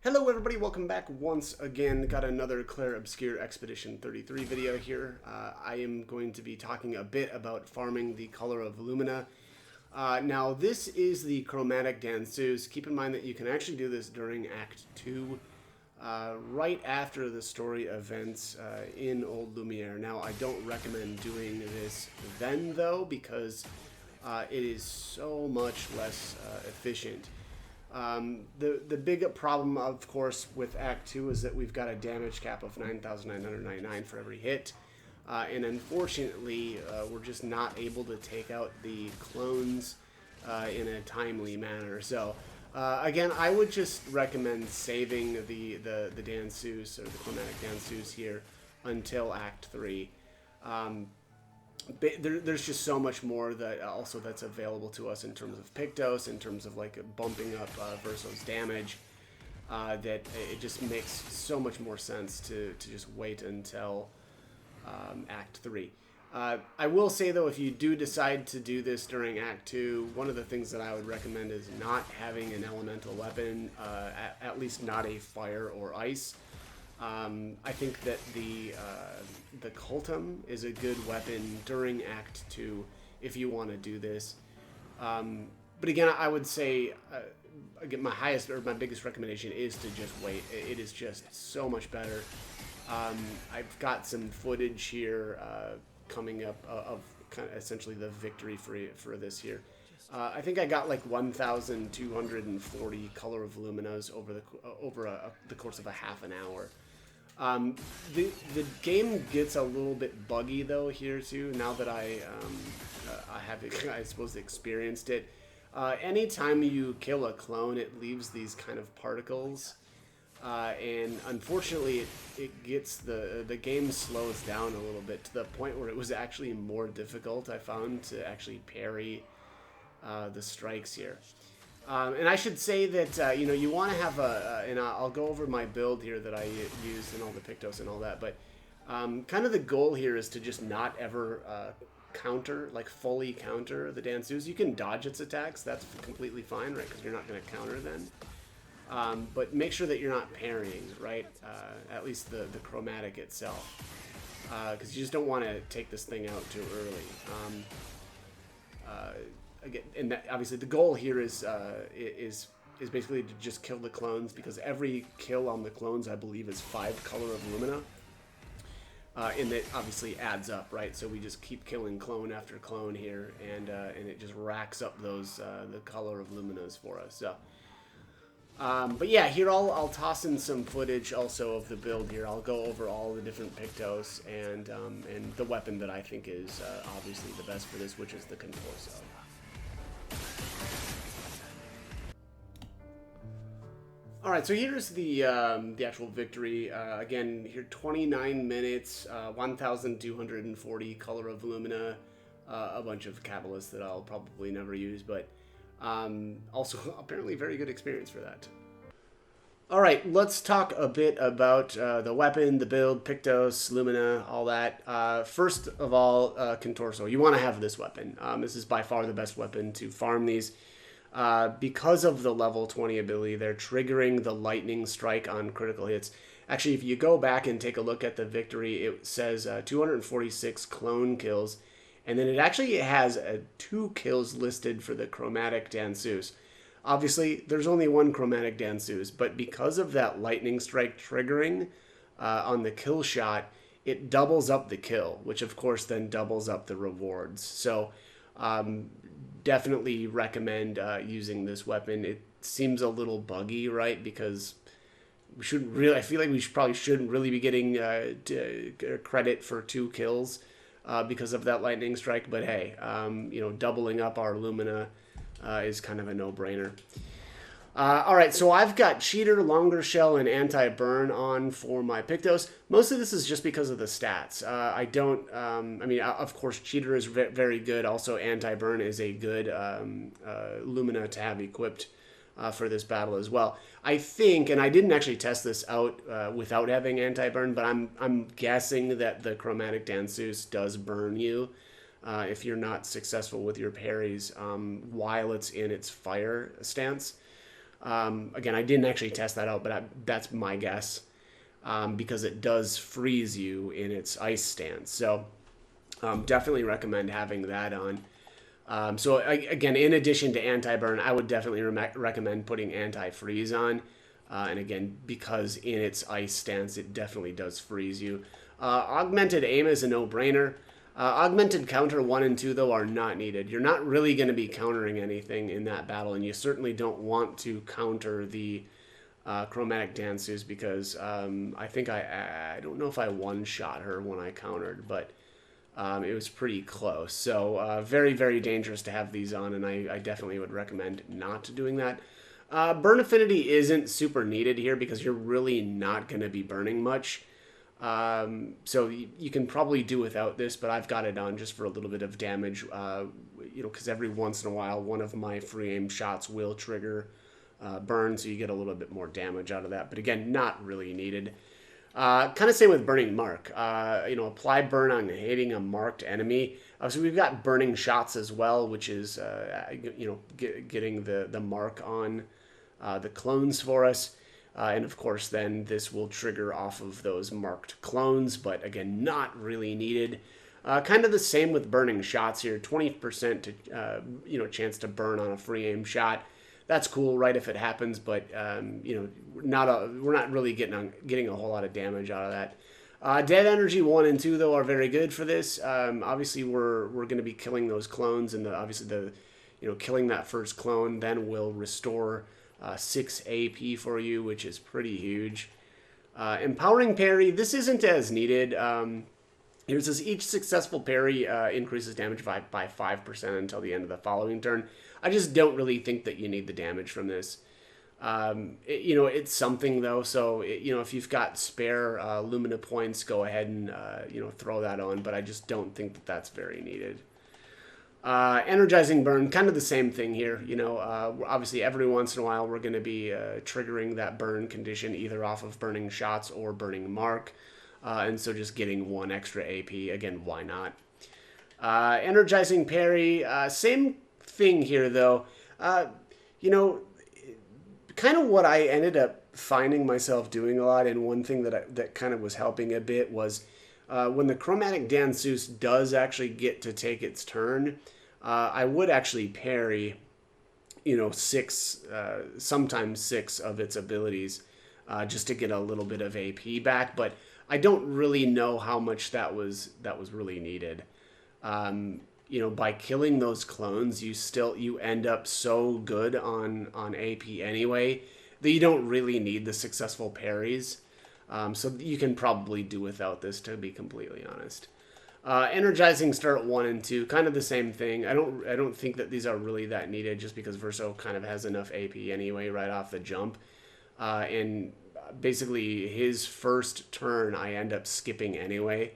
Hello everybody, welcome back once again. Got another Clair Obscur Expedition 33 video here. I am going to be talking a bit about farming the color of Lumina. Now this is the chromatic danseuse. Keep in mind that you can actually do this during Act 2, right after the story events in Old Lumiere. Now I don't recommend doing this then though, because it is so much less efficient. The big problem, of course, with Act 2 is that we've got a damage cap of 9,999 for every hit. And unfortunately, we're just not able to take out the clones in a timely manner. So, again, I would just recommend saving the danseuse, or the chromatic danseuse here, until Act 3. There's just so much more that also that's available to us in terms of Pictos, in terms of like bumping up Verso's damage, that it just makes so much more sense to just wait until Act 3. I will say though, if you do decide to do this during Act 2, one of the things that I would recommend is not having an elemental weapon, at least not a fire or ice. I think that the Cultum is a good weapon during Act 2 if you want to do this. But again, I would say, again, my biggest recommendation is to just wait. It is just so much better. I've got some footage here coming up of kind of essentially the victory for this here. I think I got like 1,240 color of luminas over the course of a half an hour. The game gets a little bit buggy though here too. Now that I have I suppose experienced it. Anytime you kill a clone, it leaves these kind of particles, and unfortunately, it gets the game slows down a little bit to the point where it was actually more difficult, I found, to actually parry the strikes here. And I should say that, you want to have and I'll go over my build here that I used and all the Pictos and all that, but kind of the goal here is to just not ever fully counter the danseuse. You can dodge its attacks, that's completely fine, right, because you're not going to counter them. But make sure that you're not parrying, right, at least the chromatic itself, because you just don't want to take this thing out too early. Again, and that, obviously the goal here is basically to just kill the clones, because every kill on the clones, I believe, is 5 color of lumina, and that obviously adds up, right? So we just keep killing clone after clone here, and it just racks up those the color of luminas for us. So, but yeah, here I'll toss in some footage also of the build here. I'll go over all the different Pictos and the weapon that I think is obviously the best for this, which is the Contorso. All right, so here's the actual victory. Again, here 29 minutes, 1,240 color of lumina, a bunch of catalysts that I'll probably never use, but also apparently very good experience for that. All right, let's talk a bit about the weapon, the build, Pictos, Lumina, all that. First of all, Contorso. You want to have this weapon. This is by far the best weapon to farm these. Because of the level 20 ability, they're triggering the lightning strike on critical hits. Actually, if you go back and take a look at the victory, it says 246 clone kills, and then it actually has 2 kills listed for the chromatic danseuse. Obviously, there's only one chromatic danseuse, but because of that lightning strike triggering on the kill shot, it doubles up the kill, which of course then doubles up the rewards. So definitely recommend using this weapon. It seems a little buggy, right? Because we shouldn't really. I feel like we probably shouldn't really be getting credit for 2 kills because of that lightning strike. But hey, doubling up our Lumina is kind of a no-brainer. All right, so I've got Cheater, Longer Shell, and Anti-Burn on for my Pictos. Most of this is just because of the stats. I don't, of course, Cheater is very good. Also, Anti-Burn is a good Lumina to have equipped for this battle as well. I think, and I didn't actually test this out without having Anti-Burn, but I'm guessing that the Chromatic Danseuse does burn you if you're not successful with your parries while it's in its fire stance. Again, I didn't actually test that out, but that's my guess, because it does freeze you in its ice stance. So definitely recommend having that on. So again, in addition to anti-burn, I would definitely recommend putting anti-freeze on. And again, because in its ice stance, it definitely does freeze you. Augmented aim is a no-brainer. Augmented counter 1 and 2, though, are not needed. You're not really going to be countering anything in that battle, and you certainly don't want to counter the Chromatic Danseuse, because I think I don't know if I one-shot her when I countered, but it was pretty close. So very, very dangerous to have these on, and I definitely would recommend not doing that. Burn affinity isn't super needed here because you're really not going to be burning much. So you can probably do without this, but I've got it on just for a little bit of damage, because every once in a while one of my free aim shots will trigger burn, so you get a little bit more damage out of that. But again, not really needed. Kind of same with Burning Mark. Apply burn on hitting a marked enemy. So we've got burning shots as well, which is getting the mark on the clones for us. And of course, then this will trigger off of those marked clones, but again, not really needed. Kind of the same with burning shots here. 20% to chance to burn on a free aim shot. That's cool, right? If it happens, but we're not really getting a whole lot of damage out of that. Dead energy 1 and 2 though are very good for this. Obviously, we're going to be killing those clones, and killing that first clone then will restore 6 AP for you, which is pretty huge. Empowering parry, this isn't as needed. Here it says each successful parry increases damage by 5% until the end of the following turn. I just don't really think that you need the damage from this. It's something though, so if you've got spare Lumina points, go ahead and throw that on, but I just don't think that that's very needed. Energizing burn, kind of the same thing here. Obviously every once in a while we're going to be triggering that burn condition either off of burning shots or burning mark, and so just getting 1 extra AP, again, why not? Energizing parry, same thing here though. Kind of what I ended up finding myself doing a lot, and one thing that kind of was helping a bit was when the Chromatic Danseuse does actually get to take its turn, I would actually parry, 6, sometimes 6 of its abilities, just to get a little bit of AP back. But I don't really know how much that was really needed. By killing those clones, you end up so good on AP anyway that you don't really need the successful parries. So you can probably do without this, to be completely honest. Energizing start 1 and 2, kind of the same thing. I don't think that these are really that needed, just because Verso kind of has enough AP anyway right off the jump. And basically his first turn I end up skipping anyway,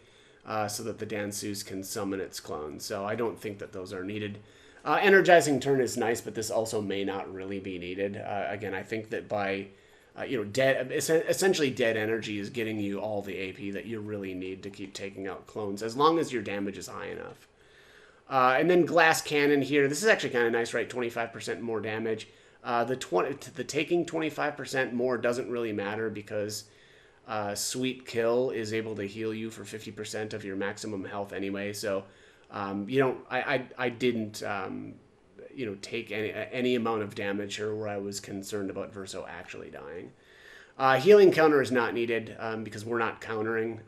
so that the Danseuse can summon its clones. So I don't think that those are needed. Energizing turn is nice, but this also may not really be needed. Again, I think that by essentially dead energy is getting you all the AP that you really need to keep taking out clones, as long as your damage is high enough. And then glass cannon here. This is actually kind of nice, right? 25% more damage. The taking 25% more doesn't really matter, because Sweet Kill is able to heal you for 50% of your maximum health anyway. So I didn't take any amount of damage here where I was concerned about Verso actually dying. Healing counter is not needed, because we're not countering.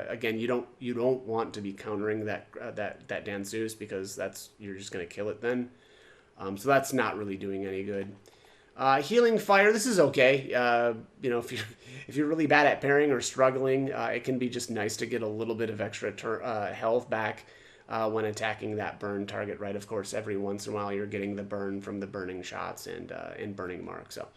Again, you don't want to be countering that Danseuse, because you're just going to kill it then. So that's not really doing any good. Healing fire, this is okay. If you're really bad at parrying or struggling, it can be just nice to get a little bit of extra health back when attacking that burn target, right? Of course, every once in a while you're getting the burn from the burning shots and burning mark. So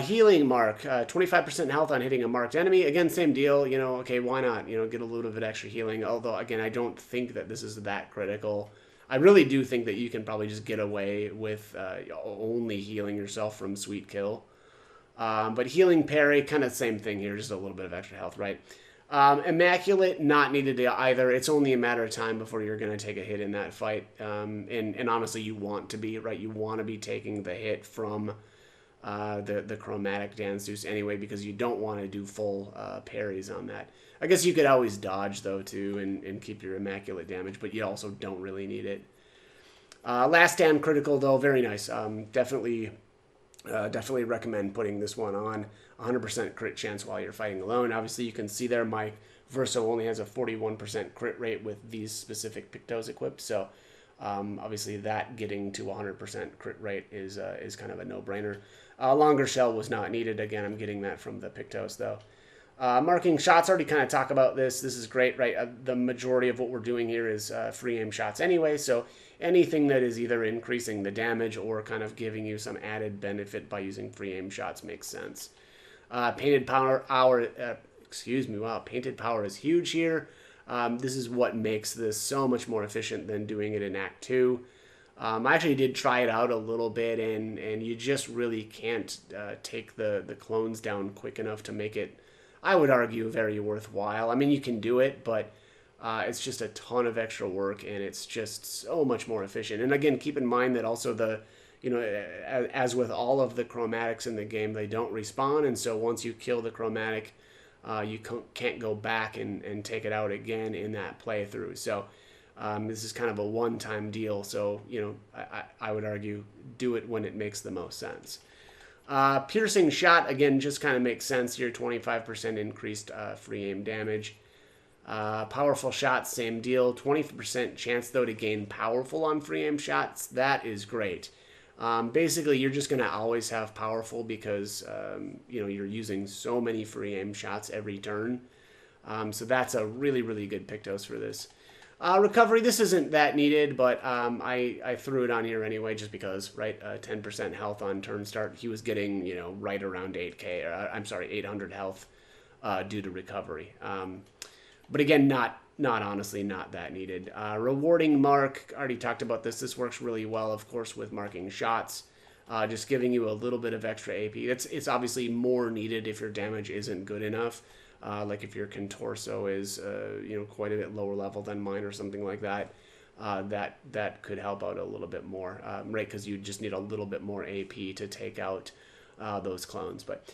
healing mark, 25% health on hitting a marked enemy. Again, same deal. Okay, why not? Get a little bit of extra healing. Although again, I don't think that this is that critical. I really do think that you can probably just get away with only healing yourself from Sweet Kill. But healing parry, kind of the same thing here, just a little bit of extra health, right? Immaculate, not needed either. It's only a matter of time before you're going to take a hit in that fight. And honestly, you want to be, right? You want to be taking the hit from the chromatic dance deuce anyway, because you don't want to do full parries on that. I guess you could always dodge though too and keep your immaculate damage, but you also don't really need it. Last stand critical though, very nice. Definitely recommend putting this one on. 100% crit chance while you're fighting alone. Obviously you can see there my Verso only has a 41% crit rate with these specific Pictos equipped, so obviously that getting to 100% crit rate is kind of a no-brainer. Longer shell was not needed. Again, I'm getting that from the Pictos though. Marking shots, already kind of talk about this. This is great, right? The majority of what we're doing here is free aim shots anyway, so anything that is either increasing the damage or kind of giving you some added benefit by using free aim shots makes sense. Painted power, painted power is huge here. This is what makes this so much more efficient than doing it in Act 2. I actually did try it out a little bit, and you just really can't take the clones down quick enough to make it, I would argue, very worthwhile. I mean, you can do it, but it's just a ton of extra work, and it's just so much more efficient. And again, keep in mind that also as with all of the chromatics in the game, they don't respawn, and so once you kill the chromatic, you can't go back and take it out again in that playthrough. So this is kind of a one-time deal. So, I would argue do it when it makes the most sense. Piercing shot, again, just kind of makes sense here. 25% increased free aim damage. Powerful shot, same deal. 20% chance, though, to gain powerful on free aim shots. That is great. Basically, you're just going to always have powerful because, you're using so many free aim shots every turn. So that's a really, really good Pictos for this. Recovery, this isn't that needed, but I threw it on here anyway just because, right? 10% health on turn start. He was getting, right around 800 health due to recovery. But again, honestly, not that needed. Rewarding mark, already talked about this. This works really well, of course, with marking shots. Just giving you a little bit of extra AP. It's obviously more needed if your damage isn't good enough. Like if your Contorso is, quite a bit lower level than mine or something like that. That could help out a little bit more, right? Because you just need a little bit more AP to take out those clones. But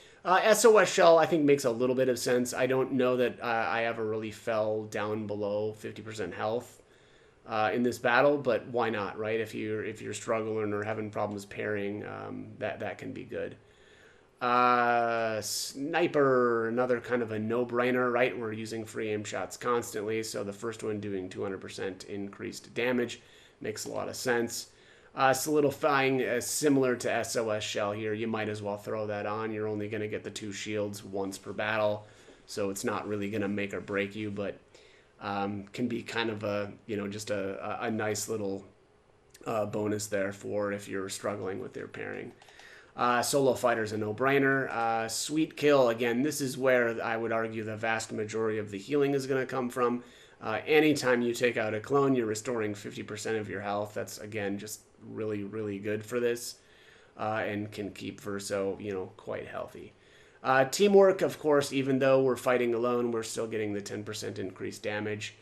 SOS Shell, I think, makes a little bit of sense. I don't know that I ever really fell down below 50% health in this battle, but why not, right? If you're struggling or having problems parrying, that can be good. Sniper, another kind of a no-brainer, right? We're using free aim shots constantly, so the first one doing 200% increased damage makes a lot of sense. Solidifying, similar to SOS Shell here, you might as well throw that on. You're only going to get the 2 shields once per battle, so it's not really going to make or break you, but can be kind of a, just a nice little bonus there for if you're struggling with your pairing. Solo Fighter's a no-brainer. Sweet Kill, again, this is where I would argue the vast majority of the healing is going to come from. Anytime you take out a clone, you're restoring 50% of your health. That's, again, just really, really good for this, and can keep Verso, quite healthy. Teamwork, of course, even though we're fighting alone, we're still getting the 10% increased damage.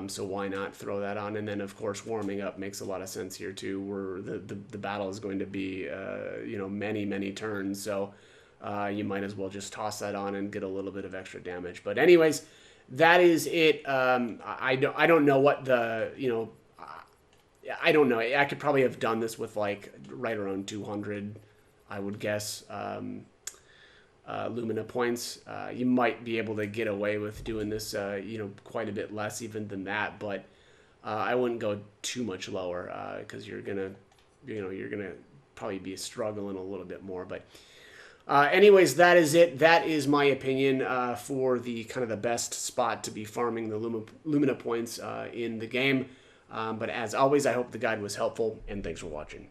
So why not throw that on? And then, of course, warming up makes a lot of sense here, too, where the battle is going to be, many, many turns. So you might as well just toss that on and get a little bit of extra damage. But anyways, that is it. I don't know what I don't know. I could probably have done this with, like, right around 200, I would guess, Lumina points. You might be able to get away with doing this, quite a bit less even than that, but I wouldn't go too much lower because you're gonna probably be struggling a little bit more. But anyways, that is it. That is my opinion for the kind of the best spot to be farming the Lumina points in the game. But as always, I hope the guide was helpful, and thanks for watching.